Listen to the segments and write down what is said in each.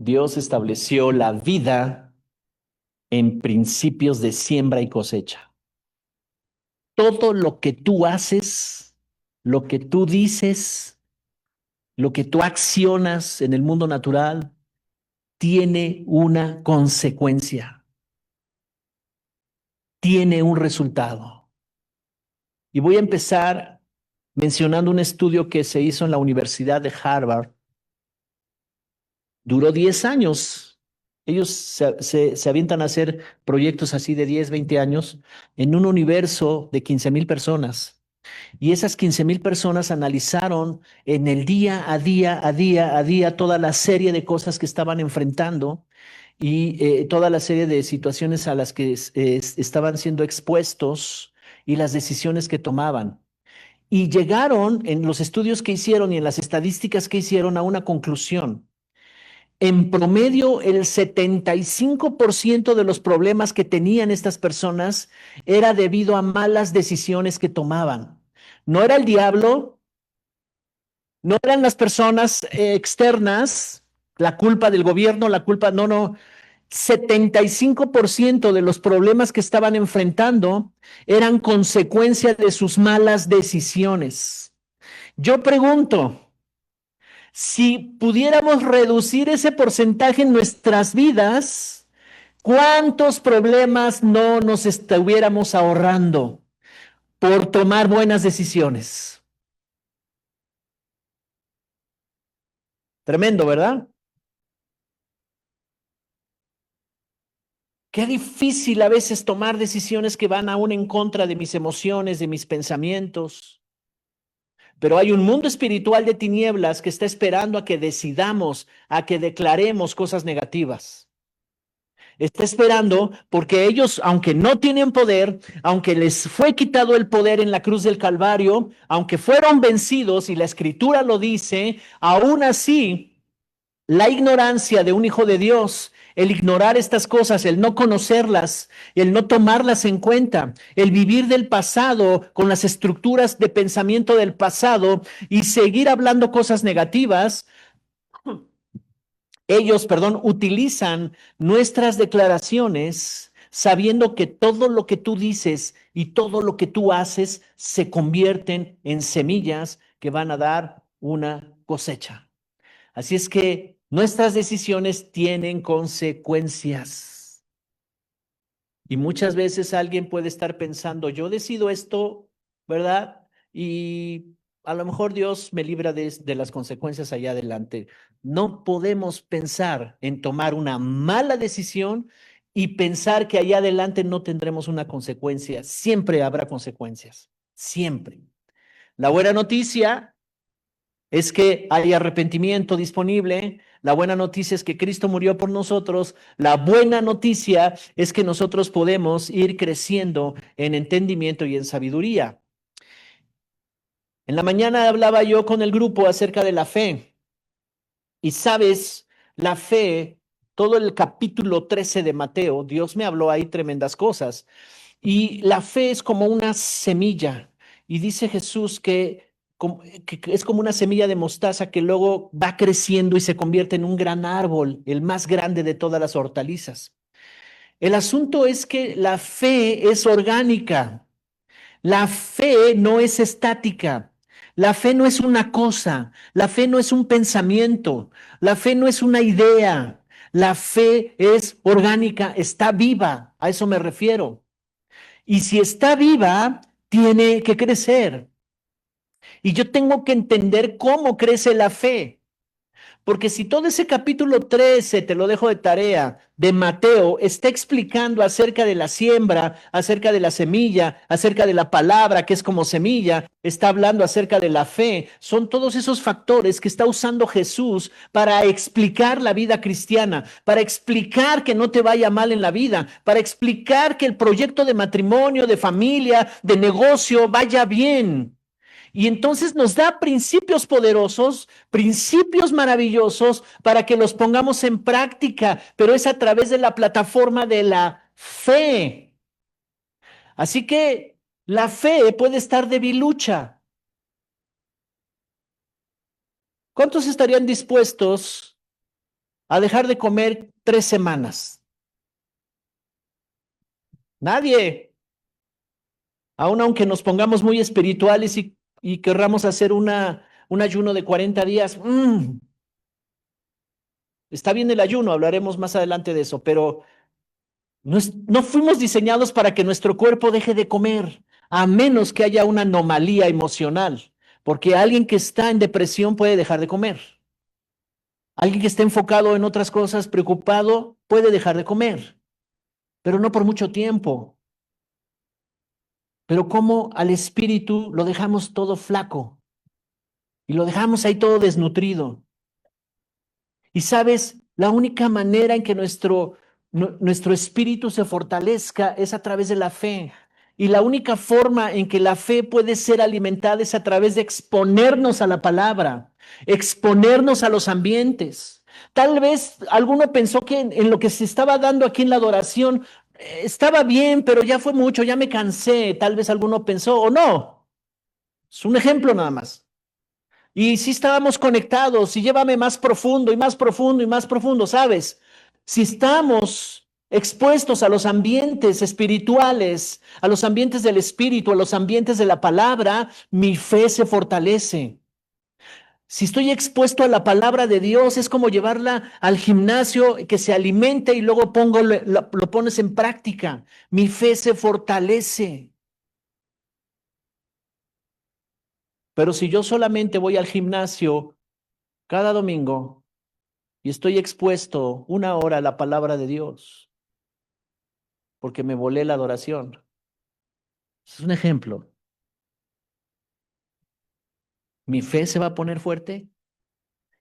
Dios estableció la vida en principios de siembra y cosecha. Todo lo que tú haces, lo que tú dices, lo que tú accionas en el mundo natural, tiene una consecuencia, tiene un resultado. Y voy a empezar mencionando un estudio que se hizo en la Universidad de Harvard. Duró 10 años. Ellos se avientan a hacer proyectos así de 10, 20 años en un universo de 15,000 personas. Y esas 15,000 personas analizaron en el día a día, a día, toda la serie de cosas que estaban enfrentando y toda la serie de situaciones a las que estaban siendo expuestos y las decisiones que tomaban. Y llegaron en los estudios que hicieron y en las estadísticas que hicieron a una conclusión. En promedio, el 75% de los problemas que tenían estas personas era debido a malas decisiones que tomaban. No era el diablo, no eran las personas externas, la culpa del gobierno, la culpa, no, no. 75% de los problemas que estaban enfrentando eran consecuencia de sus malas decisiones. Yo pregunto, si pudiéramos reducir ese porcentaje en nuestras vidas, ¿cuántos problemas no nos estuviéramos ahorrando por tomar buenas decisiones? Tremendo, ¿verdad? Qué difícil a veces tomar decisiones que van aún en contra de mis emociones, de mis pensamientos. Pero hay un mundo espiritual de tinieblas que está esperando a que decidamos, a que declaremos cosas negativas. Está esperando porque ellos, aunque no tienen poder, aunque les fue quitado el poder en la cruz del Calvario, aunque fueron vencidos y la escritura lo dice, aún así, la ignorancia de un hijo de Dios, el ignorar estas cosas, el no conocerlas, el no tomarlas en cuenta, el vivir del pasado con las estructuras de pensamiento del pasado y seguir hablando cosas negativas, ellos, perdón, utilizan nuestras declaraciones sabiendo que todo lo que tú dices y todo lo que tú haces se convierten en semillas que van a dar una cosecha. Así es que nuestras decisiones tienen consecuencias. Y muchas veces alguien puede estar pensando, yo decido esto, ¿verdad? Y a lo mejor Dios me libra de las consecuencias allá adelante. No podemos pensar en tomar una mala decisión y pensar que allá adelante no tendremos una consecuencia. Siempre habrá consecuencias, siempre. La buena noticia es que hay arrepentimiento disponible. La buena noticia es que Cristo murió por nosotros. La buena noticia es que nosotros podemos ir creciendo en entendimiento y en sabiduría. En la mañana hablaba yo con el grupo acerca de la fe. Y sabes, la fe, todo el capítulo 13 de Mateo, Dios me habló ahí tremendas cosas. Y la fe es como una semilla. Y dice Jesús que es como una semilla de mostaza que luego va creciendo y se convierte en un gran árbol, el más grande de todas las hortalizas. El asunto es que la fe es orgánica. La fe no es estática. La fe no es una cosa. La fe no es un pensamiento. La fe no es una idea. La fe es orgánica, está viva. A eso me refiero. Y si está viva, tiene que crecer. Y yo tengo que entender cómo crece la fe. Porque si todo ese capítulo 13, te lo dejo de tarea, de Mateo, está explicando acerca de la siembra, acerca de la semilla, acerca de la palabra que es como semilla, está hablando acerca de la fe, son todos esos factores que está usando Jesús para explicar la vida cristiana, para explicar que no te vaya mal en la vida, para explicar que el proyecto de matrimonio, de familia, de negocio vaya bien. Y entonces nos da principios poderosos, principios maravillosos para que los pongamos en práctica, pero es a través de la plataforma de la fe. Así que la fe puede estar debilucha. ¿Cuántos estarían dispuestos a dejar de comer 3 semanas? Nadie. Aun aunque nos pongamos muy espirituales y querramos hacer un ayuno de 40 días, está bien el ayuno, hablaremos más adelante de eso, pero no fuimos diseñados para que nuestro cuerpo deje de comer, a menos que haya una anomalía emocional, porque alguien que está en depresión puede dejar de comer. Alguien que esté enfocado en otras cosas, preocupado, puede dejar de comer, pero no por mucho tiempo. Pero como al espíritu lo dejamos todo flaco y lo dejamos ahí todo desnutrido. Y sabes, la única manera en que nuestro espíritu se fortalezca es a través de la fe. Y la única forma en que la fe puede ser alimentada es a través de exponernos a la palabra, exponernos a los ambientes. Tal vez alguno pensó que en lo que se estaba dando aquí en la adoración estaba bien, pero ya fue mucho, ya me cansé. Tal vez alguno pensó, o no. Es un ejemplo nada más. Y sí estábamos conectados y llévame más profundo y más profundo y más profundo, ¿sabes? Si estamos expuestos a los ambientes espirituales, a los ambientes del espíritu, a los ambientes de la palabra, mi fe se fortalece. Si estoy expuesto a la palabra de Dios, es como llevarla al gimnasio, que se alimente y luego lo pones en práctica. Mi fe se fortalece. Pero si yo solamente voy al gimnasio cada domingo, y estoy expuesto 1 hora a la palabra de Dios porque me volé la adoración. Es un ejemplo. Mi fe se va a poner fuerte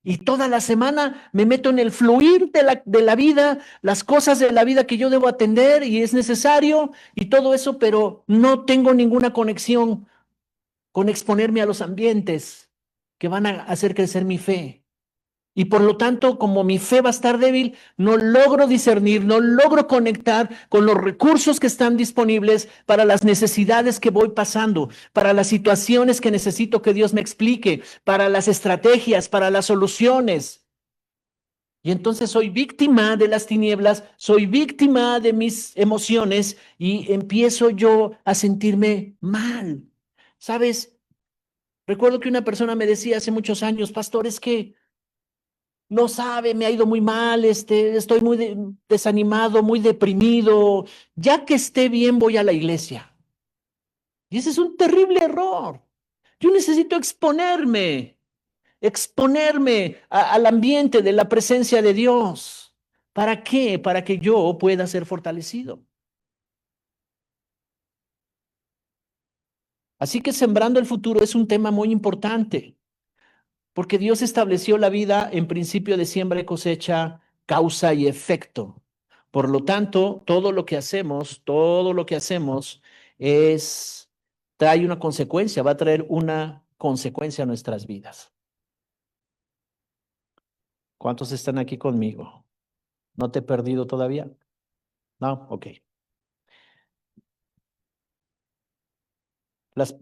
y toda la semana me meto en el fluir de la vida, las cosas de la vida que yo debo atender y es necesario y todo eso, pero no tengo ninguna conexión con exponerme a los ambientes que van a hacer crecer mi fe. Y por lo tanto, como mi fe va a estar débil, no logro discernir, no logro conectar con los recursos que están disponibles para las necesidades que voy pasando, para las situaciones que necesito que Dios me explique, para las estrategias, para las soluciones. Y entonces soy víctima de las tinieblas, soy víctima de mis emociones y empiezo yo a sentirme mal. ¿Sabes? Recuerdo que una persona me decía hace muchos años, pastor, es que no sabe, me ha ido muy mal, estoy muy desanimado, muy deprimido. Ya que esté bien, voy a la iglesia. Y ese es un terrible error. Yo necesito exponerme al ambiente de la presencia de Dios. ¿Para qué? Para que yo pueda ser fortalecido. Así que sembrando el futuro es un tema muy importante. Porque Dios estableció la vida en principio de siembra y cosecha, causa y efecto. Por lo tanto, todo lo que hacemos trae una consecuencia, va a traer una consecuencia a nuestras vidas. ¿Cuántos están aquí conmigo? ¿No te he perdido todavía? No, ok. Las-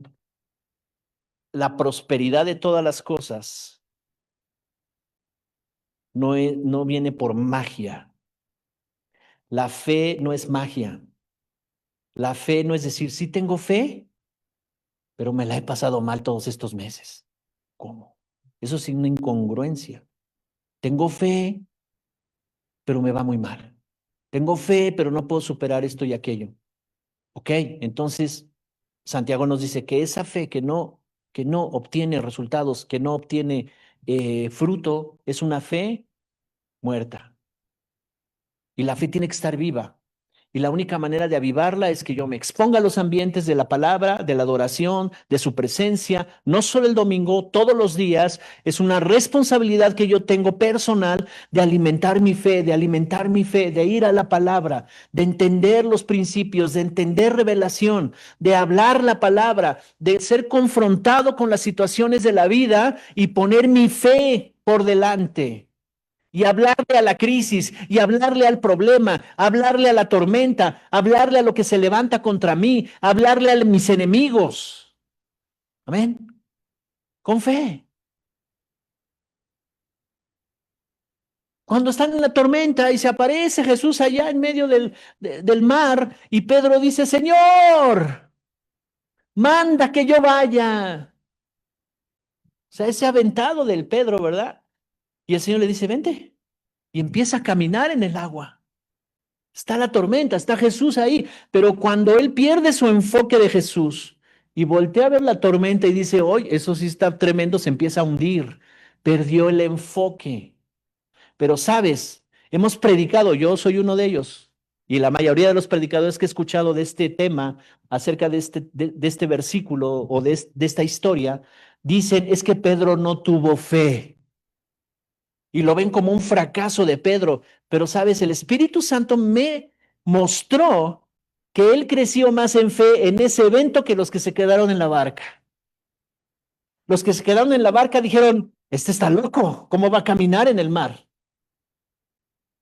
la prosperidad de todas las cosas no viene por magia. La fe no es magia. La fe no es decir, sí tengo fe, pero me la he pasado mal todos estos meses. ¿Cómo? Eso es una incongruencia. Tengo fe, pero me va muy mal. Tengo fe, pero no puedo superar esto y aquello. Ok, entonces Santiago nos dice que esa fe que no obtiene resultados, que no obtiene fruto, es una fe muerta. Y la fe tiene que estar viva. Y la única manera de avivarla es que yo me exponga a los ambientes de la palabra, de la adoración, de su presencia, no solo el domingo, todos los días. Es una responsabilidad que yo tengo personal de alimentar mi fe, de alimentar mi fe, de ir a la palabra, de entender los principios, de entender revelación, de hablar la palabra, de ser confrontado con las situaciones de la vida y poner mi fe por delante y hablarle a la crisis, y hablarle al problema, hablarle a la tormenta, hablarle a lo que se levanta contra mí, hablarle a mis enemigos. Amén. Con fe. Cuando están en la tormenta y se aparece Jesús allá en medio del mar y Pedro dice, Señor, manda que yo vaya. O sea, ese aventado del Pedro, ¿verdad? Y el Señor le dice, vente. Y empieza a caminar en el agua. Está la tormenta, está Jesús ahí, pero cuando él pierde su enfoque de Jesús y voltea a ver la tormenta y dice, oye, eso sí está tremendo, se empieza a hundir. Perdió el enfoque. Pero sabes, hemos predicado, yo soy uno de ellos, y la mayoría de los predicadores que he escuchado de este tema, acerca de este versículo o de esta historia, dicen, es que Pedro no tuvo fe y lo ven como un fracaso de Pedro. Pero sabes, el Espíritu Santo me mostró que él creció más en fe en ese evento que los que se quedaron en la barca. Los que se quedaron en la barca dijeron, este está loco, ¿cómo va a caminar en el mar?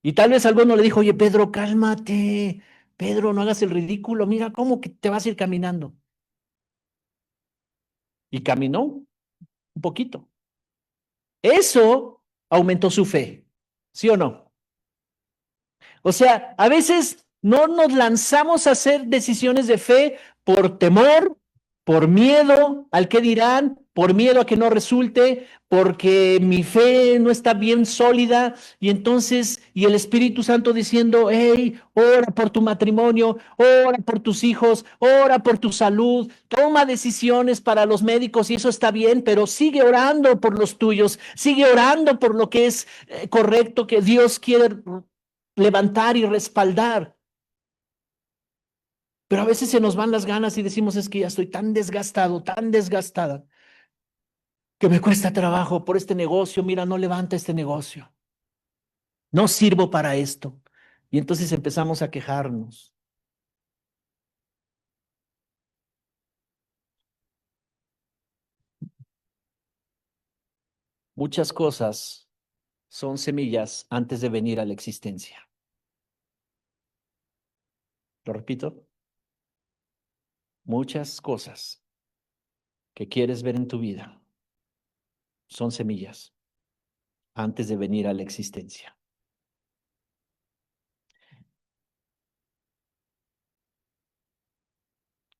Y tal vez alguno le dijo, oye, Pedro, cálmate, Pedro, no hagas el ridículo, mira cómo que te vas a ir caminando. Y caminó un poquito. Eso aumentó su fe, ¿sí o no? O sea, a veces no nos lanzamos a hacer decisiones de fe por temor, por miedo al que dirán, por miedo a que no resulte, porque mi fe no está bien sólida y entonces, y el Espíritu Santo diciendo, hey, ora por tu matrimonio, ora por tus hijos, ora por tu salud, toma decisiones para los médicos y eso está bien, pero sigue orando por los tuyos, sigue orando por lo que es correcto, que Dios quiere levantar y respaldar. Pero a veces se nos van las ganas y decimos, es que ya estoy tan desgastado, tan desgastada, que me cuesta trabajo por este negocio. Mira, no levanta este negocio. No sirvo para esto. Y entonces empezamos a quejarnos. Muchas cosas son semillas antes de venir a la existencia. Lo repito, muchas cosas que quieres ver en tu vida son semillas antes de venir a la existencia.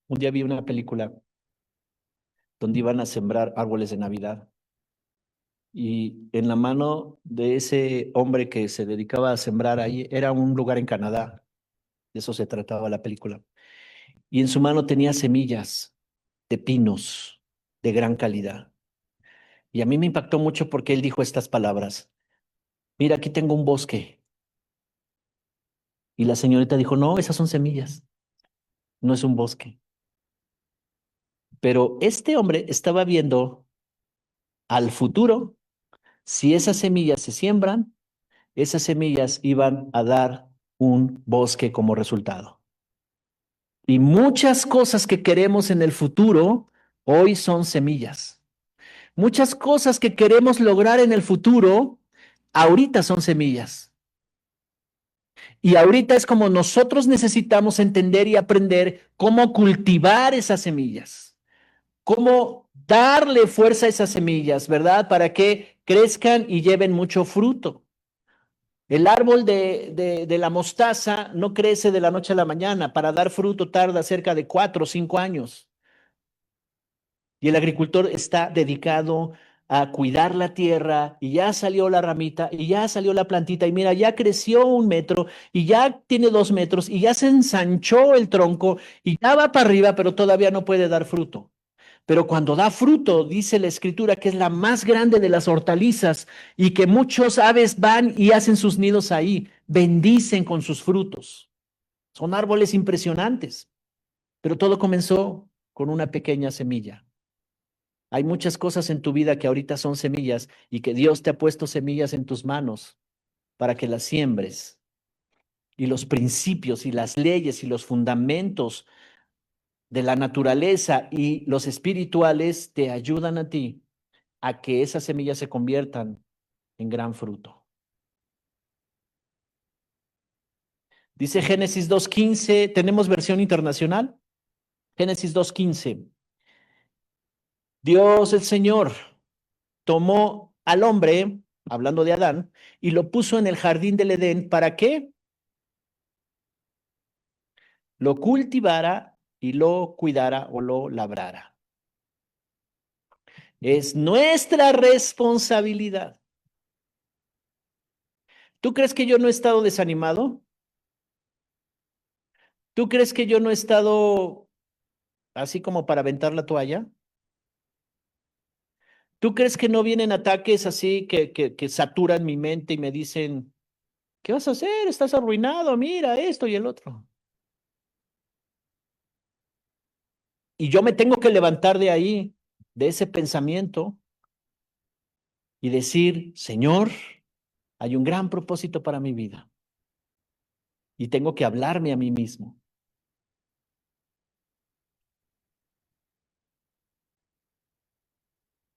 Un día vi una película donde iban a sembrar árboles de Navidad y en la mano de ese hombre que se dedicaba a sembrar ahí, era un lugar en Canadá, de eso se trataba la película, y en su mano tenía semillas de pinos de gran calidad. Y a mí me impactó mucho porque él dijo estas palabras, mira, aquí tengo un bosque. Y la señorita dijo, no, esas son semillas, no es un bosque. Pero este hombre estaba viendo al futuro, si esas semillas se siembran, esas semillas iban a dar un bosque como resultado. Y muchas cosas que queremos en el futuro hoy son semillas. Muchas cosas que queremos lograr en el futuro ahorita son semillas. Y ahorita es como nosotros necesitamos entender y aprender cómo cultivar esas semillas, cómo darle fuerza a esas semillas, ¿verdad? Para que crezcan y lleven mucho fruto. El árbol de la mostaza no crece de la noche a la mañana. Para dar fruto tarda cerca de 4 o 5 años. Y el agricultor está dedicado a cuidar la tierra y ya salió la ramita y ya salió la plantita y mira, ya creció 1 metro y ya tiene 2 metros y ya se ensanchó el tronco y ya va para arriba, pero todavía no puede dar fruto. Pero cuando da fruto, dice la escritura que es la más grande de las hortalizas y que muchos aves van y hacen sus nidos ahí, bendicen con sus frutos. Son árboles impresionantes, pero todo comenzó con una pequeña semilla. Hay muchas cosas en tu vida que ahorita son semillas y que Dios te ha puesto semillas en tus manos para que las siembres. Y los principios y las leyes y los fundamentos de la naturaleza y los espirituales te ayudan a ti a que esas semillas se conviertan en gran fruto. Dice Génesis 2:15, ¿tenemos versión internacional? Génesis 2:15. Dios el Señor tomó al hombre, hablando de Adán, y lo puso en el jardín del Edén. ¿Para qué? Lo cultivara y lo cuidara o lo labrara. Es nuestra responsabilidad. ¿Tú crees que yo no he estado desanimado? ¿Tú crees que yo no he estado así como para aventar la toalla? ¿Tú crees que no vienen ataques así que saturan mi mente y me dicen, ¿qué vas a hacer? Estás arruinado, mira esto y el otro. Y yo me tengo que levantar de ahí, de ese pensamiento, y decir, Señor, hay un gran propósito para mi vida. Y tengo que hablarme a mí mismo.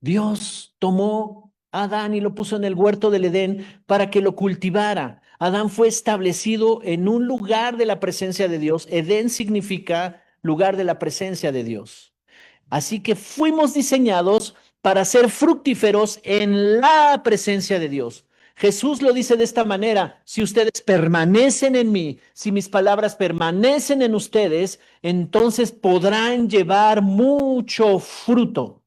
Dios tomó a Adán y lo puso en el huerto del Edén para que lo cultivara. Adán fue establecido en un lugar de la presencia de Dios. Edén significa lugar de la presencia de Dios. Así que fuimos diseñados para ser fructíferos en la presencia de Dios. Jesús lo dice de esta manera: si ustedes permanecen en mí, si mis palabras permanecen en ustedes, entonces podrán llevar mucho fruto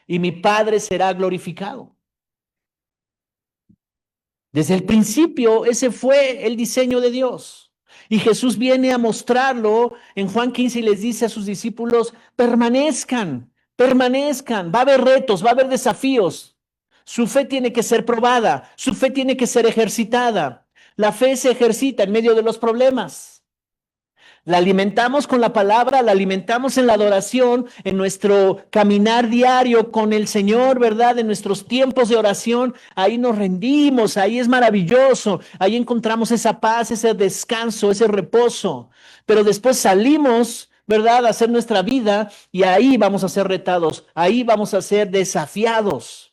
y mi Padre será glorificado. Desde el principio, ese fue el diseño de Dios. Y Jesús viene a mostrarlo en Juan 15 y les dice a sus discípulos, permanezcan, permanezcan, va a haber retos, va a haber desafíos. Su fe tiene que ser probada, su fe tiene que ser ejercitada. La fe se ejercita en medio de los problemas. La alimentamos con la palabra, la alimentamos en la adoración, en nuestro caminar diario con el Señor, ¿verdad? En nuestros tiempos de oración, ahí nos rendimos, ahí es maravilloso, ahí encontramos esa paz, ese descanso, ese reposo. Pero después salimos, ¿verdad? A hacer nuestra vida y ahí vamos a ser retados, ahí vamos a ser desafiados.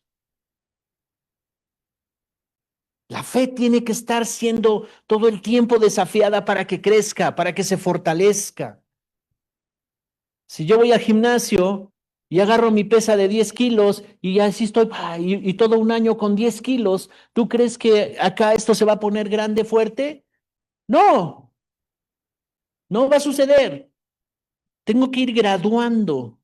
La fe tiene que estar siendo todo el tiempo desafiada para que crezca, para que se fortalezca. Si yo voy al gimnasio y agarro mi pesa de 10 kilos y así estoy y todo un año con 10 kilos, ¿tú crees que acá esto se va a poner grande, fuerte? No, no va a suceder. Tengo que ir graduando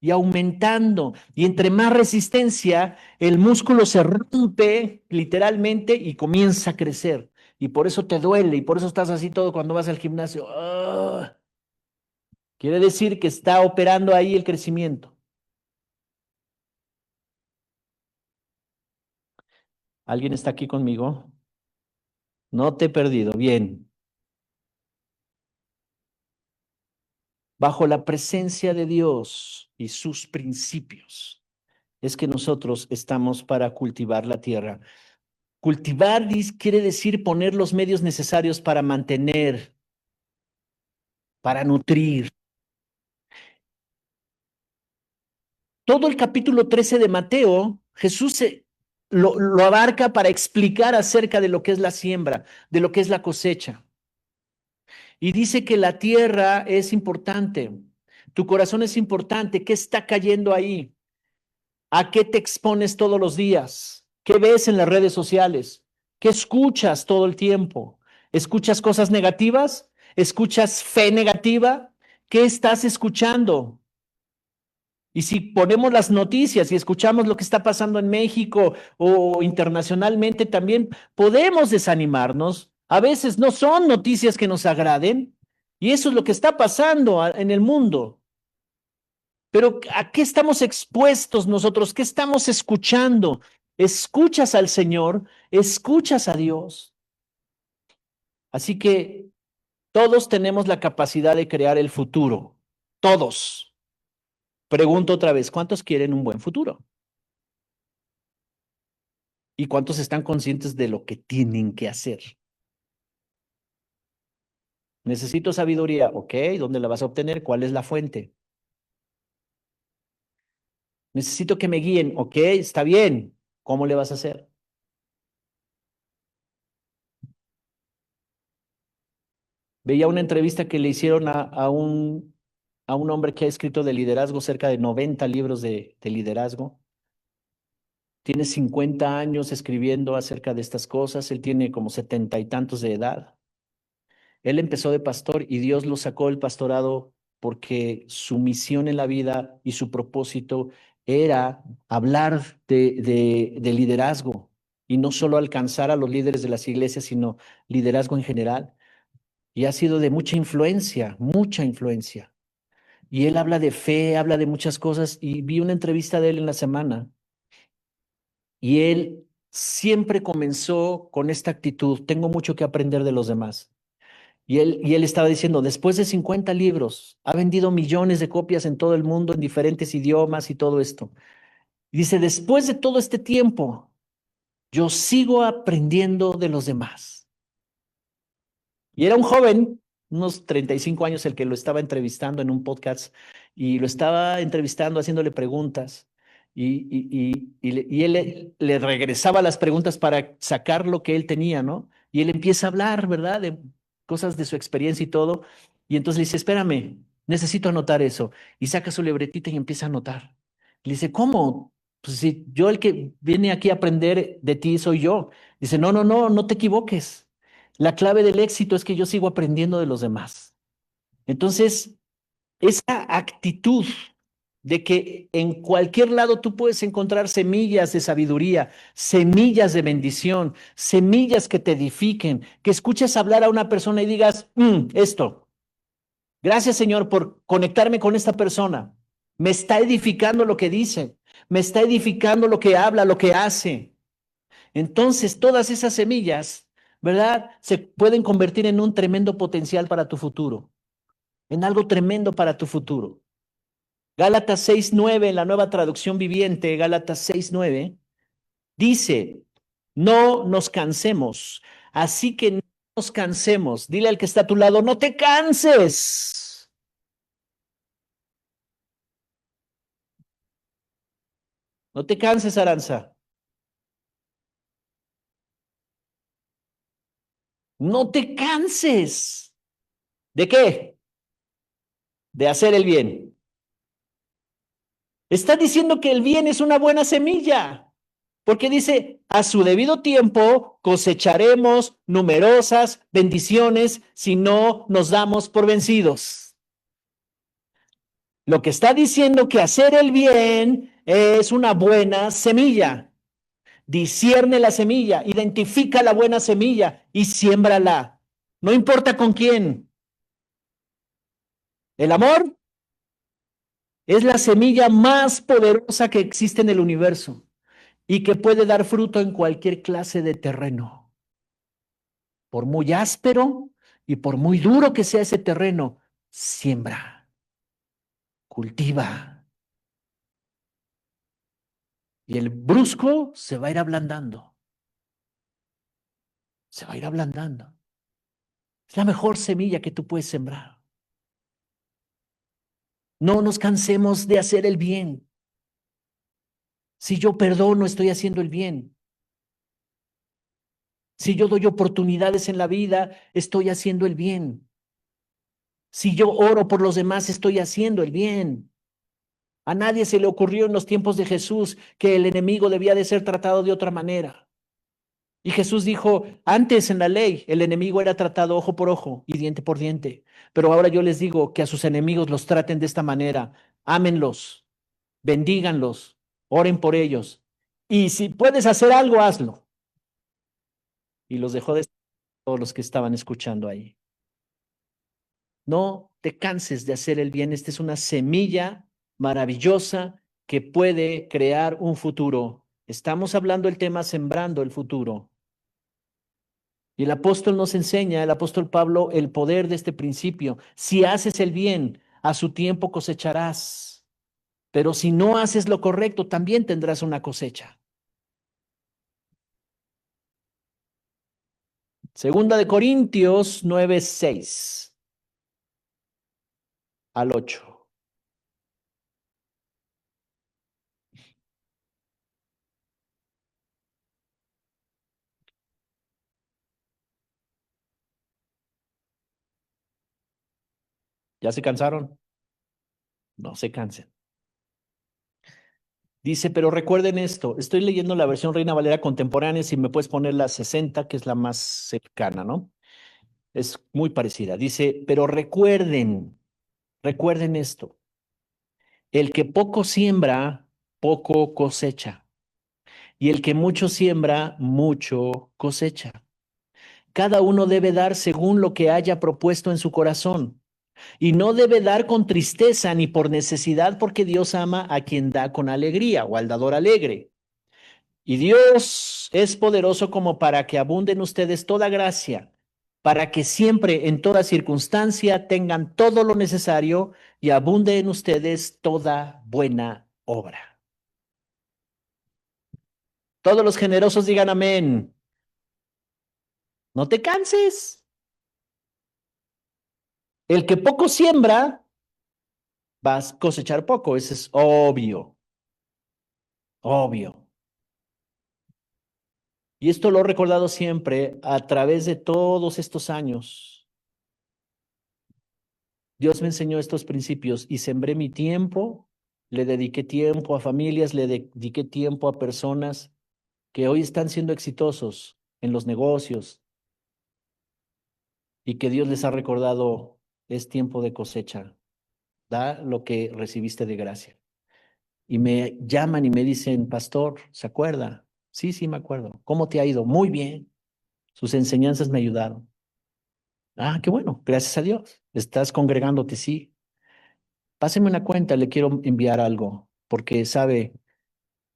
y aumentando. Y entre más resistencia, el músculo se rompe literalmente y comienza a crecer. Y por eso te duele y por eso estás así todo cuando vas al gimnasio. ¡Ah! Quiere decir que está operando ahí el crecimiento. ¿Alguien está aquí conmigo? No te he perdido. Bien. Bajo la presencia de Dios y sus principios es que nosotros estamos para cultivar la tierra. Cultivar quiere decir poner los medios necesarios para mantener, para nutrir. Todo el capítulo 13 de Mateo, Jesús lo abarca para explicar acerca de lo que es la siembra, de lo que es la cosecha. Y dice que la tierra es importante, tu corazón es importante, ¿qué está cayendo ahí? ¿A qué te expones todos los días? ¿Qué ves en las redes sociales? ¿Qué escuchas todo el tiempo? ¿Escuchas cosas negativas? ¿Escuchas fe negativa? ¿Qué estás escuchando? Y si ponemos las noticias y escuchamos lo que está pasando en México o internacionalmente también, podemos desanimarnos. A veces no son noticias que nos agraden y eso es lo que está pasando en el mundo. Pero ¿a qué estamos expuestos nosotros? ¿Qué estamos escuchando? ¿Escuchas al Señor? ¿Escuchas a Dios? Así que todos tenemos la capacidad de crear el futuro. Todos. Pregunto otra vez, ¿cuántos quieren un buen futuro? ¿Y cuántos están conscientes de lo que tienen que hacer? Necesito sabiduría, ok, ¿dónde la vas a obtener? ¿Cuál es la fuente? Necesito que me guíen, ok, está bien, ¿cómo le vas a hacer? Veía una entrevista que le hicieron a un hombre que ha escrito de liderazgo, cerca de 90 libros de liderazgo, tiene 50 años escribiendo acerca de estas cosas, él tiene como 70 y tantos de edad. Él empezó de pastor y Dios lo sacó del pastorado porque su misión en la vida y su propósito era hablar de liderazgo y no solo alcanzar a los líderes de las iglesias, sino liderazgo en general. Y ha sido de mucha influencia, mucha influencia. Y él habla de fe, habla de muchas cosas y vi una entrevista de él en la semana y él siempre comenzó con esta actitud, tengo mucho que aprender de los demás. Y él estaba diciendo, después de 50 libros, ha vendido millones de copias en todo el mundo, en diferentes idiomas y todo esto. Y dice, después de todo este tiempo, yo sigo aprendiendo de los demás. Y era un joven, unos 35 años, el que lo estaba entrevistando en un podcast y lo estaba entrevistando, haciéndole preguntas. Y él le regresaba las preguntas para sacar lo que él tenía, ¿no? Y él empieza a hablar, ¿verdad? De cosas de su experiencia y todo. Y entonces le dice, espérame, necesito anotar eso. Y saca su libretita y empieza a anotar. Le dice, ¿cómo? Pues si yo el que viene aquí a aprender de ti soy yo. Dice, no, no, no, no te equivoques. La clave del éxito es que yo sigo aprendiendo de los demás. Entonces, esa actitud de que en cualquier lado tú puedes encontrar semillas de sabiduría, semillas de bendición, semillas que te edifiquen, que escuches hablar a una persona y digas, esto, gracias Señor por conectarme con esta persona. Me está edificando lo que dice, me está edificando lo que habla, lo que hace. Entonces, todas esas semillas, ¿verdad? Se pueden convertir en un tremendo potencial para tu futuro, en algo tremendo para tu futuro. Gálatas 6:9, en la Nueva Traducción Viviente, Gálatas 6:9, dice, no nos cansemos, así que no nos cansemos. Dile al que está a tu lado, no te canses. No te canses, Aranza. No te canses. ¿De qué? De hacer el bien. Está diciendo que el bien es una buena semilla. Porque dice, a su debido tiempo cosecharemos numerosas bendiciones si no nos damos por vencidos. Lo que está diciendo que hacer el bien es una buena semilla. Discierne la semilla, identifica la buena semilla y siémbrala. No importa con quién. El amor es la semilla más poderosa que existe en el universo y que puede dar fruto en cualquier clase de terreno. Por muy áspero y por muy duro que sea ese terreno, siembra, cultiva. Y el brusco se va a ir ablandando, se va a ir ablandando. Es la mejor semilla que tú puedes sembrar. No nos cansemos de hacer el bien. Si yo perdono, estoy haciendo el bien. Si yo doy oportunidades en la vida, estoy haciendo el bien. Si yo oro por los demás, estoy haciendo el bien. A nadie se le ocurrió en los tiempos de Jesús que el enemigo debía de ser tratado de otra manera. Y Jesús dijo, antes en la ley el enemigo era tratado ojo por ojo y diente por diente, pero ahora yo les digo que a sus enemigos los traten de esta manera, ámenlos, bendíganlos, oren por ellos. Y si puedes hacer algo, hazlo. Y los dejó de todos los que estaban escuchando ahí. No te canses de hacer el bien. Esta es una semilla maravillosa que puede crear un futuro. Estamos hablando del tema sembrando el futuro. Y el apóstol nos enseña, el apóstol Pablo, el poder de este principio. Si haces el bien, a su tiempo cosecharás. Pero si no haces lo correcto, también tendrás una cosecha. Segunda de Corintios 9:6 al 8. ¿Ya se cansaron? No se cansen. Dice, pero recuerden esto, estoy leyendo la versión Reina Valera contemporánea, si me puedes poner la 60, que es la más cercana, ¿no? Es muy parecida. Dice, pero recuerden esto, el que poco siembra, poco cosecha, y el que mucho siembra, mucho cosecha. Cada uno debe dar según lo que haya propuesto en su corazón, y no debe dar con tristeza ni por necesidad, porque Dios ama a quien da con alegría o al dador alegre. Y Dios es poderoso como para que abunden ustedes toda gracia, para que siempre en toda circunstancia tengan todo lo necesario y abunde en ustedes toda buena obra. Todos los generosos digan amén. No te canses. El que poco siembra, vas a cosechar poco. Eso es obvio, obvio. Y esto lo he recordado siempre a través de todos estos años. Dios me enseñó estos principios y sembré mi tiempo, le dediqué tiempo a familias, le dediqué tiempo a personas que hoy están siendo exitosos en los negocios y que Dios les ha recordado, es tiempo de cosecha, da lo que recibiste de gracia. Y me llaman y me dicen, pastor, ¿se acuerda? Sí, sí, me acuerdo. ¿Cómo te ha ido? Muy bien. Sus enseñanzas me ayudaron. Ah, qué bueno, gracias a Dios. Estás congregándote, sí. Páseme una cuenta, le quiero enviar algo, porque sabe,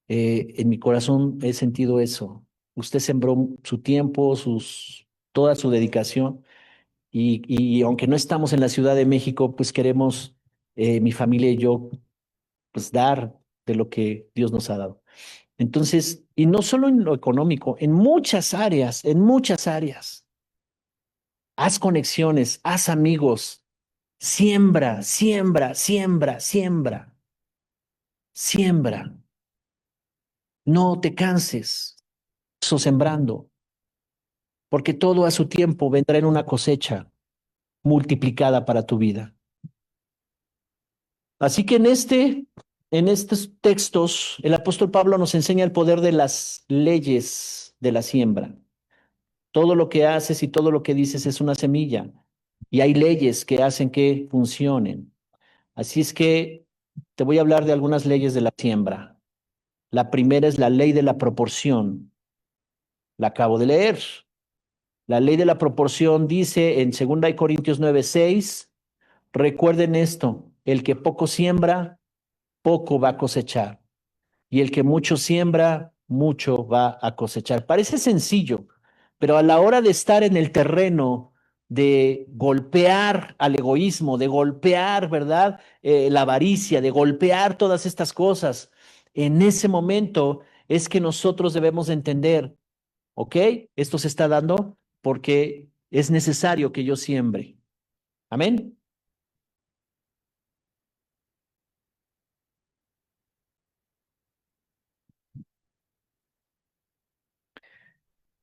en mi corazón he sentido eso. Usted sembró su tiempo, toda su dedicación, y aunque no estamos en la Ciudad de México, pues queremos, mi familia y yo, pues dar de lo que Dios nos ha dado. Entonces, y no solo en lo económico, en muchas áreas. Haz conexiones, haz amigos, siembra, siembra, siembra, siembra, siembra. No te canses, eso sembrando, porque todo a su tiempo vendrá en una cosecha multiplicada para tu vida. Así que en estos textos, el apóstol Pablo nos enseña el poder de las leyes de la siembra. Todo lo que haces y todo lo que dices es una semilla, y hay leyes que hacen que funcionen. Así es que te voy a hablar de algunas leyes de la siembra. La primera es la ley de la proporción. La acabo de leer. La ley de la proporción dice en 2 Corintios 9:6, recuerden esto, el que poco siembra, poco va a cosechar, y el que mucho siembra, mucho va a cosechar. Parece sencillo, pero a la hora de estar en el terreno de golpear al egoísmo, de golpear, ¿verdad? La avaricia, de golpear todas estas cosas, en ese momento es que nosotros debemos entender, ¿ok? Esto se está dando porque es necesario que yo siembre. Amén.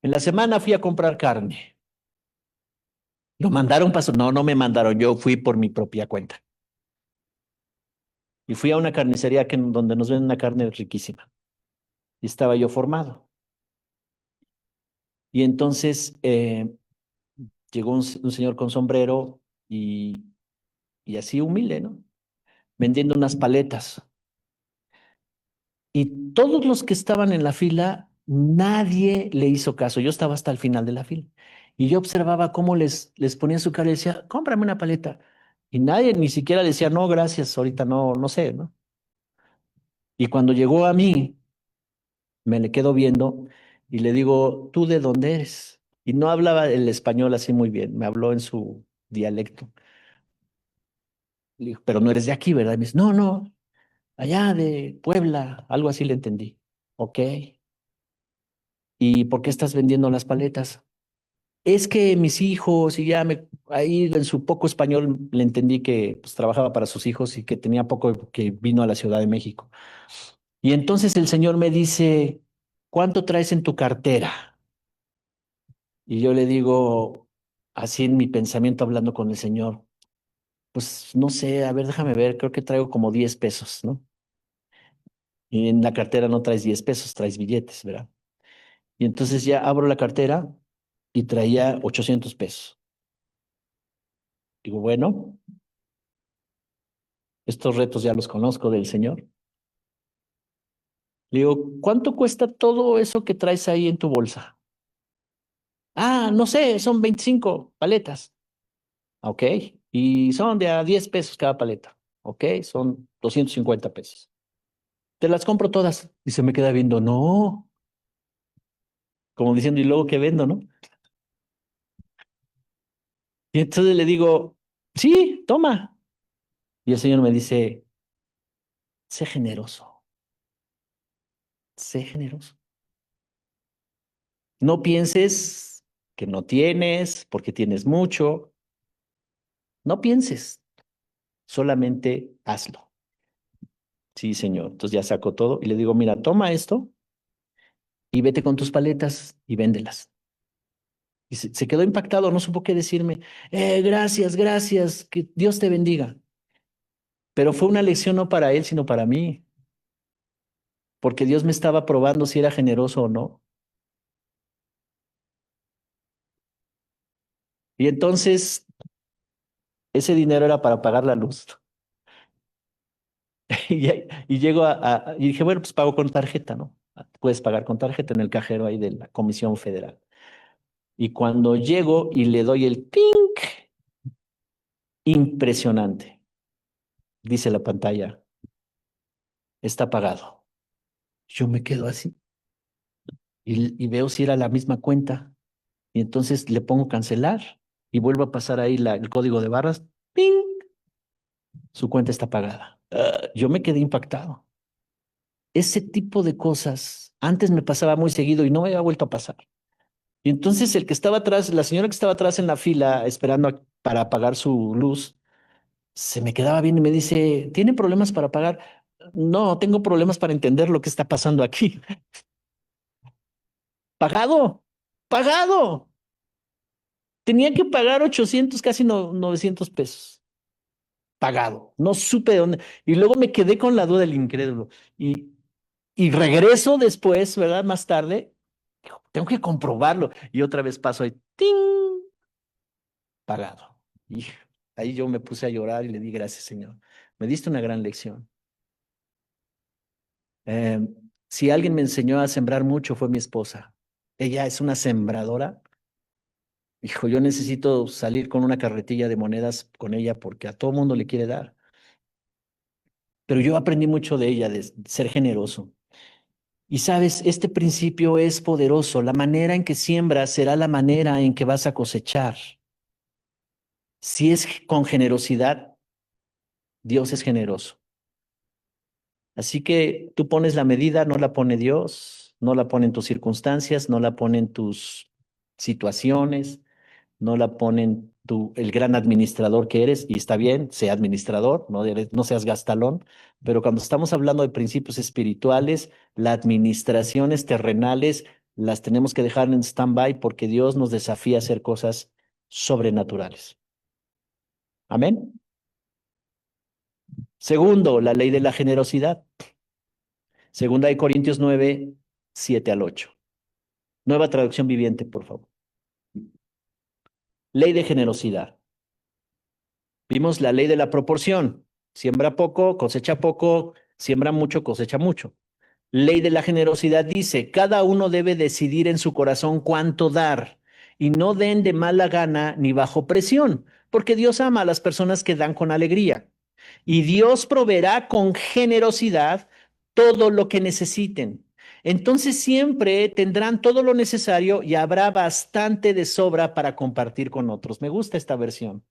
En la semana fui a comprar carne. ¿Lo mandaron, pastor? No, no me mandaron. Yo fui por mi propia cuenta. Y fui a una carnicería donde nos venden una carne riquísima. Y estaba yo formado. Y entonces llegó un señor con sombrero y así humilde, ¿no? Vendiendo unas paletas. Y todos los que estaban en la fila, nadie le hizo caso. Yo estaba hasta el final de la fila. Y yo observaba cómo les ponía su cara y decía, cómprame una paleta. Y nadie ni siquiera le decía, no, gracias, ahorita no, no sé, ¿no? Y cuando llegó a mí, me le quedo viendo y le digo, ¿tú de dónde eres? Y no hablaba el español así muy bien, me habló en su dialecto. Le digo, pero no eres de aquí, ¿verdad? Y me dice, no, no, allá de Puebla, algo así le entendí. Ok. ¿Y por qué estás vendiendo las paletas? Es que mis hijos, y ya ahí en su poco español le entendí que pues, trabajaba para sus hijos y que tenía poco que vino a la Ciudad de México. Y entonces el señor me dice, ¿cuánto traes en tu cartera? Y yo le digo, así en mi pensamiento hablando con el señor, pues no sé, a ver, déjame ver, creo que traigo como 10 pesos, ¿no? Y en la cartera no traes 10 pesos, traes billetes, ¿verdad? Y entonces ya abro la cartera y traía 800 pesos. Digo, bueno, estos retos ya los conozco del Señor. Le digo, ¿cuánto cuesta todo eso que traes ahí en tu bolsa? Ah, no sé, son 25 paletas. Ok. Y son de a 10 pesos cada paleta. Ok, son 250 pesos. Te las compro todas. Y se me queda viendo, no, como diciendo, ¿y luego qué vendo, no? Y entonces le digo, sí, toma. Y el Señor me dice, sé generoso, sé generoso. No pienses que no tienes, porque tienes mucho. No pienses, solamente hazlo. Sí, Señor. Entonces ya saco todo y le digo, mira, toma esto y vete con tus paletas y véndelas. Y se quedó impactado, no supo qué decirme. Gracias, gracias, que Dios te bendiga. Pero fue una lección no para él, sino para mí, porque Dios me estaba probando si era generoso o no. Y entonces ese dinero era para pagar la luz. Y llego y dije, bueno, pues pago con tarjeta, ¿no? Puedes pagar con tarjeta en el cajero ahí de la Comisión Federal. Y cuando llego y le doy el pink, impresionante, dice la pantalla, está pagado. Yo me quedo así y veo si era la misma cuenta. Y entonces le pongo cancelar y vuelvo a pasar ahí el código de barras. ¡Ping! Su cuenta está pagada. Yo me quedé impactado. Ese tipo de cosas antes me pasaba muy seguido y no me había vuelto a pasar. Y entonces el que estaba atrás, la señora que estaba atrás en la fila esperando para apagar su luz, se me quedaba bien y me dice, ¿tiene problemas para pagar? No, tengo problemas para entender lo que está pasando aquí. Pagado, pagado. Tenía que pagar 800, casi 900 pesos. Pagado. No supe de dónde. Y luego me quedé con la duda del incrédulo. Y regreso después, ¿verdad? Más tarde. Digo, tengo que comprobarlo. Y otra vez paso ahí. ¡Ting! Pagado. Y ahí yo me puse a llorar y le di gracias, Señor. Me diste una gran lección. Eh, si alguien me enseñó a sembrar mucho fue mi esposa. Ella es una sembradora. Hijo, yo necesito salir con una carretilla de monedas con ella porque a todo mundo le quiere dar. Pero yo aprendí mucho de ella, de ser generoso. Y sabes, este principio es poderoso. La manera en que siembras será la manera en que vas a cosechar. Si es con generosidad, Dios es generoso. Así que tú pones la medida, no la pone Dios, no la ponen tus circunstancias, no la ponen tus situaciones, no la ponen tú, el gran administrador que eres, y está bien, sea administrador, no seas gastalón, pero cuando estamos hablando de principios espirituales, las administraciones terrenales las tenemos que dejar en stand-by porque Dios nos desafía a hacer cosas sobrenaturales. Amén. Segundo, la ley de la generosidad. Segunda de Corintios 9, 7 al 8. Nueva traducción viviente, por favor. Ley de generosidad. Vimos la ley de la proporción. Siembra poco, cosecha poco, siembra mucho, cosecha mucho. Ley de la generosidad dice, cada uno debe decidir en su corazón cuánto dar y no den de mala gana ni bajo presión, porque Dios ama a las personas que dan con alegría. Y Dios proveerá con generosidad todo lo que necesiten. Entonces siempre tendrán todo lo necesario y habrá bastante de sobra para compartir con otros. Me gusta esta versión.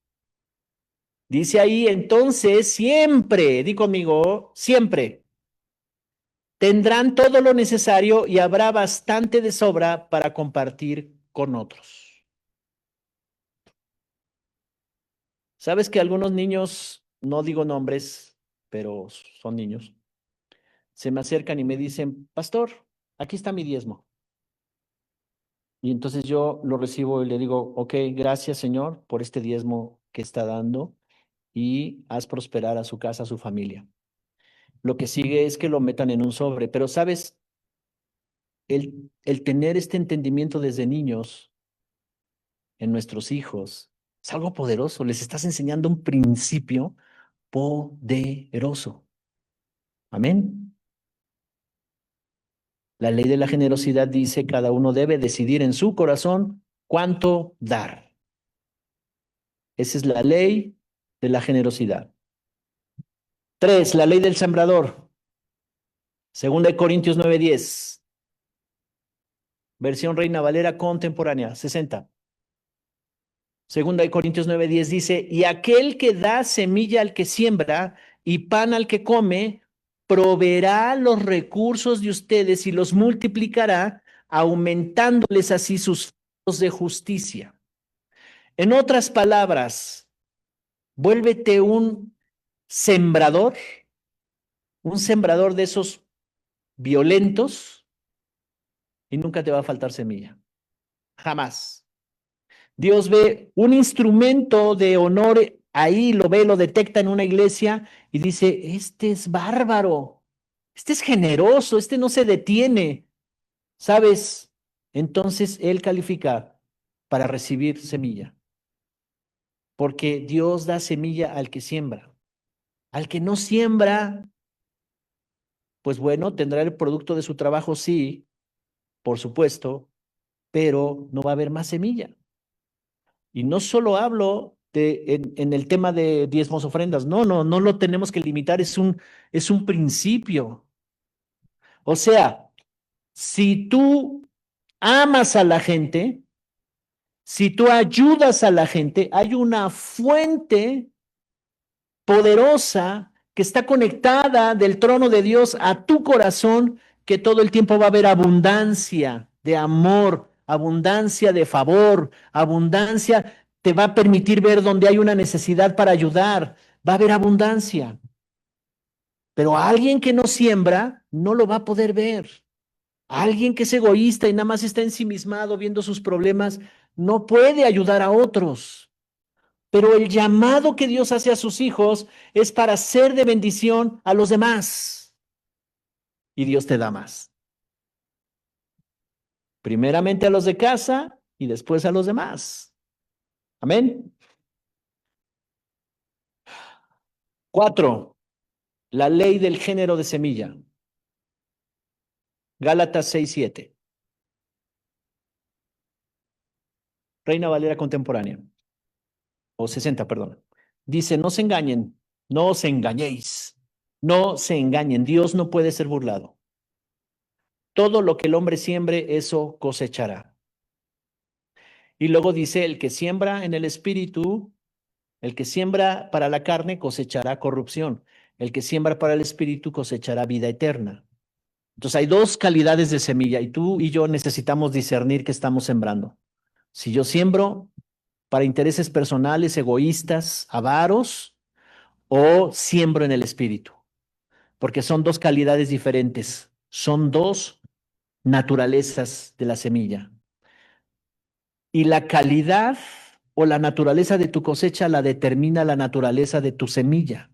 Dice ahí, entonces siempre, di conmigo, siempre tendrán todo lo necesario y habrá bastante de sobra para compartir con otros. ¿Sabes que algunos niños, no digo nombres, pero son niños, se me acercan y me dicen, pastor, aquí está mi diezmo? Y entonces yo lo recibo y le digo, ok, gracias Señor por este diezmo que está dando y haz prosperar a su casa, a su familia. Lo que sigue es que lo metan en un sobre. Pero, ¿sabes? El tener este entendimiento desde niños en nuestros hijos es algo poderoso. Les estás enseñando un principio poderoso. Amén. La ley de la generosidad dice, cada uno debe decidir en su corazón cuánto dar. Esa es la ley de la generosidad. 3, la ley del sembrador. Segunda de Corintios 9:10. Versión Reina Valera contemporánea, 60. Segunda de Corintios 9:10 dice, y aquel que da semilla al que siembra y pan al que come, proveerá los recursos de ustedes y los multiplicará, aumentándoles así sus frutos de justicia. En otras palabras, vuélvete un sembrador de esos violentos y nunca te va a faltar semilla. Jamás. Dios ve un instrumento de honor ahí, lo ve, lo detecta en una iglesia y dice, este es bárbaro, este es generoso, este no se detiene, ¿sabes? Entonces él califica para recibir semilla, porque Dios da semilla al que siembra. Al que no siembra, pues bueno, tendrá el producto de su trabajo, sí, por supuesto, pero no va a haber más semilla. Y no solo hablo en el tema de diezmos ofrendas, no lo tenemos que limitar, es un principio. O sea, si tú amas a la gente, si tú ayudas a la gente, hay una fuente poderosa que está conectada del trono de Dios a tu corazón, que todo el tiempo va a haber abundancia de amor, abundancia de favor, abundancia te va a permitir ver donde hay una necesidad para ayudar, va a haber abundancia. Pero a alguien que no siembra no lo va a poder ver. A alguien que es egoísta y nada más está ensimismado viendo sus problemas, no puede ayudar a otros. Pero el llamado que Dios hace a sus hijos es para ser de bendición a los demás. Y Dios te da más. Primeramente a los de casa y después a los demás. Amén. 4, la ley del género de semilla. Gálatas 6:7. Reina Valera contemporánea. O 60, perdón. Dice, no se engañen, no os engañéis, no se engañen. Dios no puede ser burlado. Todo lo que el hombre siembre, eso cosechará. Y luego dice, el que siembra en el espíritu, el que siembra para la carne cosechará corrupción. El que siembra para el espíritu cosechará vida eterna. Entonces hay dos calidades de semilla y tú y yo necesitamos discernir qué estamos sembrando. Si yo siembro para intereses personales, egoístas, avaros, o siembro en el espíritu, porque son dos calidades diferentes, son dos naturalezas de la semilla. Y la calidad o la naturaleza de tu cosecha la determina la naturaleza de tu semilla.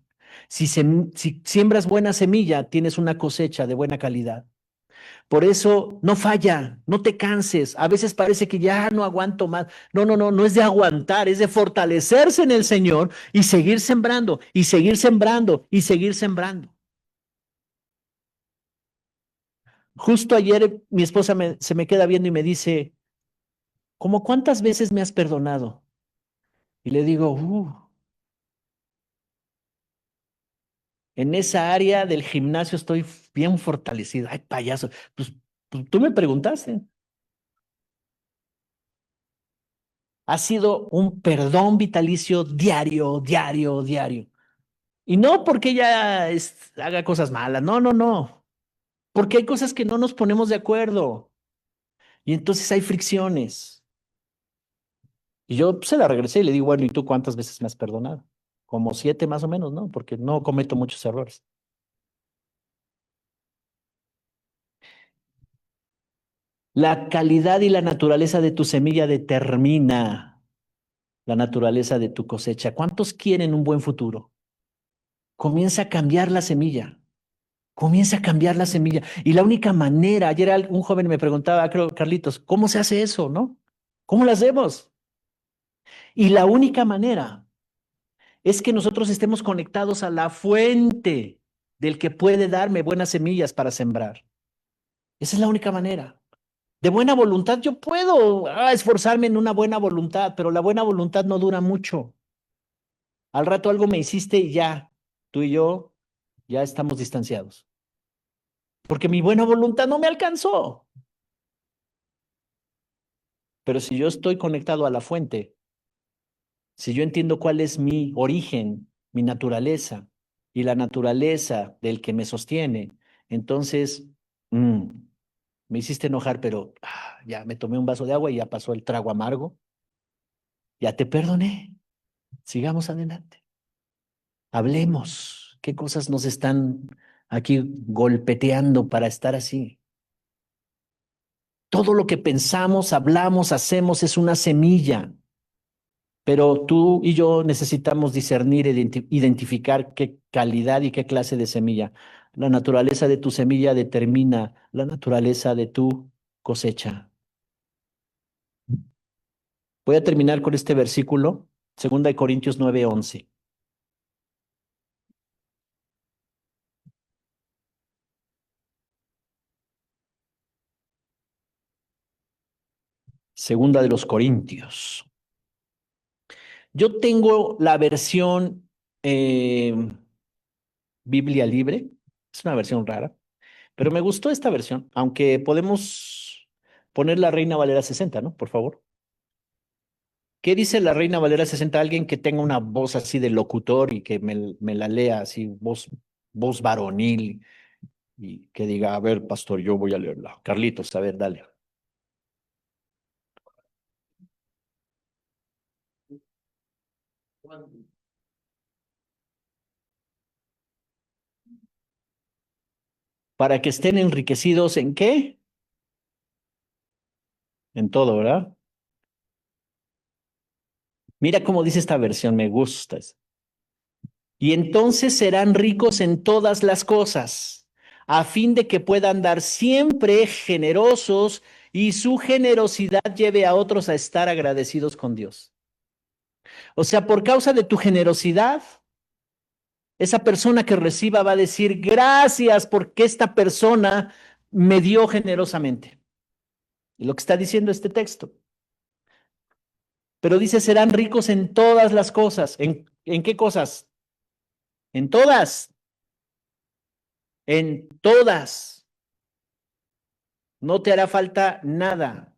Si siembras buena semilla, tienes una cosecha de buena calidad. Por eso no falla, no te canses. A veces parece que ya no aguanto más. No es de aguantar, es de fortalecerse en el Señor y seguir sembrando, y seguir sembrando, y seguir sembrando. Justo ayer mi esposa se me queda viendo y me dice, ¿cómo cuántas veces me has perdonado? Y le digo, en esa área del gimnasio estoy bien fortalecido. Ay, payaso, pues tú me preguntaste. Ha sido un perdón vitalicio diario, diario, diario. Y no porque ella haga cosas malas, no. Porque hay cosas que no nos ponemos de acuerdo. Y entonces hay fricciones. Y yo se la regresé y le digo, bueno, ¿y tú cuántas veces me has perdonado? Como 7 más o menos, ¿no? Porque no cometo muchos errores. La calidad y la naturaleza de tu semilla determina la naturaleza de tu cosecha. ¿Cuántos quieren un buen futuro? Comienza a cambiar la semilla. Comienza a cambiar la semilla. Y la única manera, ayer un joven me preguntaba, creo, Carlitos, ¿cómo se hace eso, no? ¿Cómo lo hacemos? Y la única manera es que nosotros estemos conectados a la fuente del que puede darme buenas semillas para sembrar. Esa es la única manera. De buena voluntad, yo puedo esforzarme en una buena voluntad, pero la buena voluntad no dura mucho. Al rato algo me hiciste y ya, tú y yo ya estamos distanciados. Porque mi buena voluntad no me alcanzó. Pero si yo estoy conectado a la fuente, si yo entiendo cuál es mi origen, mi naturaleza y la naturaleza del que me sostiene, entonces mm, me hiciste enojar, pero ya me tomé un vaso de agua y ya pasó el trago amargo. Ya te perdoné. Sigamos adelante. Hablemos. ¿Qué cosas nos están aquí golpeteando para estar así? Todo lo que pensamos, hablamos, hacemos es una semilla. Pero tú y yo necesitamos discernir, identificar qué calidad y qué clase de semilla. La naturaleza de tu semilla determina la naturaleza de tu cosecha. Voy a terminar con este versículo, 2 Corintios 9:11. Segunda de los Corintios. Yo tengo la versión eh, Biblia libre. Es una versión rara, pero me gustó esta versión, aunque podemos poner la Reina Valera 60, ¿no? Por favor. ¿Qué dice la Reina Valera 60? Alguien que tenga una voz así de locutor y que me la lea así, voz varonil y que diga, a ver, pastor, yo voy a leerla. Carlitos, a ver, dale. Para que estén enriquecidos en qué? En todo, ¿verdad? Mira cómo dice esta versión, me gusta. Y entonces serán ricos en todas las cosas, a fin de que puedan dar siempre generosos y su generosidad lleve a otros a estar agradecidos con Dios. O sea, por causa de tu generosidad, esa persona que reciba va a decir gracias porque esta persona me dio generosamente. Y lo que está diciendo este texto. Pero dice, serán ricos en todas las cosas. ¿En qué cosas? En todas, en todas. No te hará falta nada.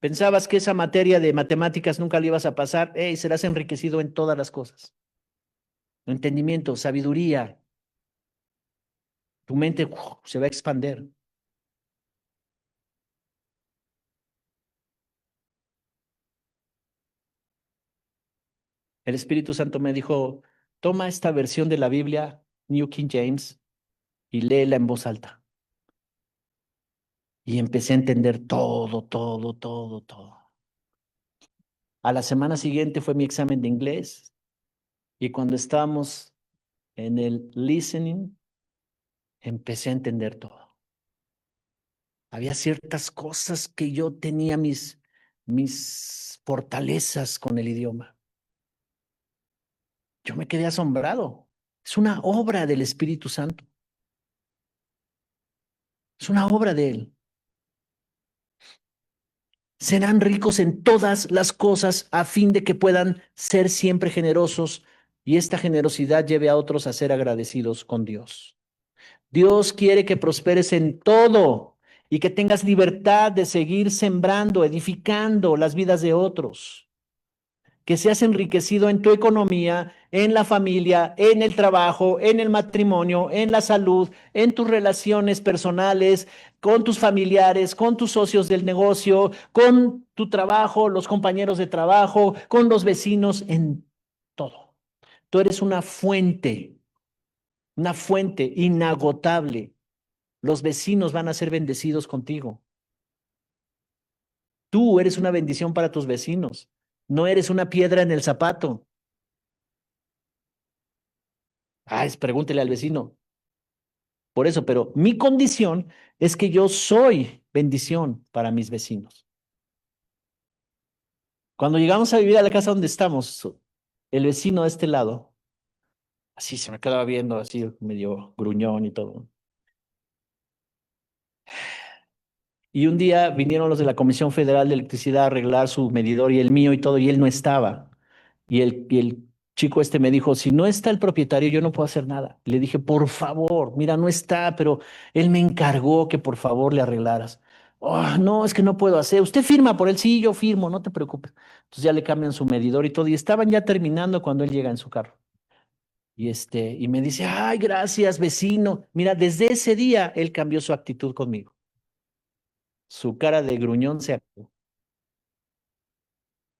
Pensabas que esa materia de matemáticas nunca le ibas a pasar. Hey, serás enriquecido en todas las cosas. Entendimiento, sabiduría. Tu mente se va a expander. El Espíritu Santo me dijo, toma esta versión de la Biblia, New King James, y léela en voz alta. Y empecé a entender todo, todo, todo, todo. A la semana siguiente fue mi examen de inglés y cuando estábamos en el listening, empecé a entender todo. Había ciertas cosas que yo tenía mis fortalezas con el idioma. Yo me quedé asombrado. Es una obra del Espíritu Santo. Es una obra de Él. Serán ricos en todas las cosas a fin de que puedan ser siempre generosos y esta generosidad lleve a otros a ser agradecidos con Dios. Dios quiere que prosperes en todo y que tengas libertad de seguir sembrando, edificando las vidas de otros, que seas enriquecido en tu economía, en la familia, en el trabajo, en el matrimonio, en la salud, en tus relaciones personales, con tus familiares, con tus socios del negocio, con tu trabajo, los compañeros de trabajo, con los vecinos, en todo. Tú eres una fuente inagotable. Los vecinos van a ser bendecidos contigo. Tú eres una bendición para tus vecinos. No eres una piedra en el zapato. Pregúntele al vecino. Por eso, pero mi condición es que yo soy bendición para mis vecinos. Cuando llegamos a vivir a la casa donde estamos, el vecino de este lado, así se me quedaba viendo, así medio gruñón y todo. Y un día vinieron los de la Comisión Federal de Electricidad a arreglar su medidor y el mío y todo, y él no estaba. Y el chico este me dijo, si no está el propietario, yo no puedo hacer nada. Le dije, por favor, mira, no está, pero él me encargó que por favor le arreglaras. "Oh, no, es que no puedo hacer. Usted firma por él, sí, yo firmo, no te preocupes." Entonces ya le cambian su medidor y todo, y estaban ya terminando cuando él llega en su carro. Y me dice, ay, gracias, vecino. Mira, desde ese día él cambió su actitud conmigo. Su cara de gruñón se acabó.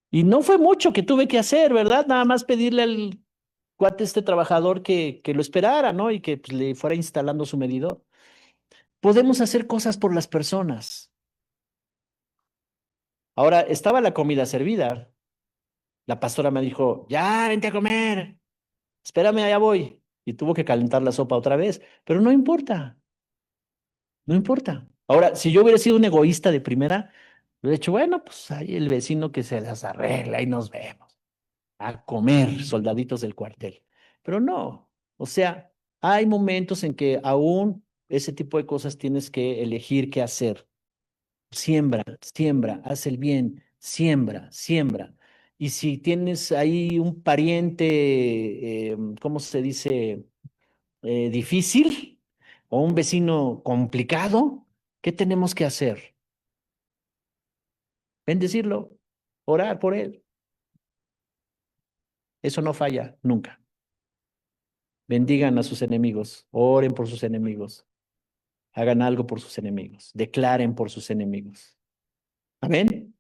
Y no fue mucho que tuve que hacer, ¿verdad? Nada más pedirle al cuate este trabajador que lo esperara, ¿no? Y que pues, le fuera instalando su medidor. Podemos hacer cosas por las personas. Ahora, estaba la comida servida. La pastora me dijo, ya, vente a comer. Espérame, allá voy. Y tuvo que calentar la sopa otra vez. Pero no importa, no importa. Ahora, si yo hubiera sido un egoísta de primera, hubiera dicho, bueno, pues ahí el vecino que se las arregla y nos vemos. A comer, soldaditos del cuartel. Pero no, o sea, hay momentos en que aún ese tipo de cosas tienes que elegir qué hacer. Siembra, siembra, haz el bien, siembra, siembra. Y si tienes ahí un pariente, ¿cómo se dice? Difícil o un vecino complicado, ¿qué tenemos que hacer? Bendecirlo, orar por él. Eso no falla nunca. Bendigan a sus enemigos, oren por sus enemigos, hagan algo por sus enemigos, declaren por sus enemigos. Amén.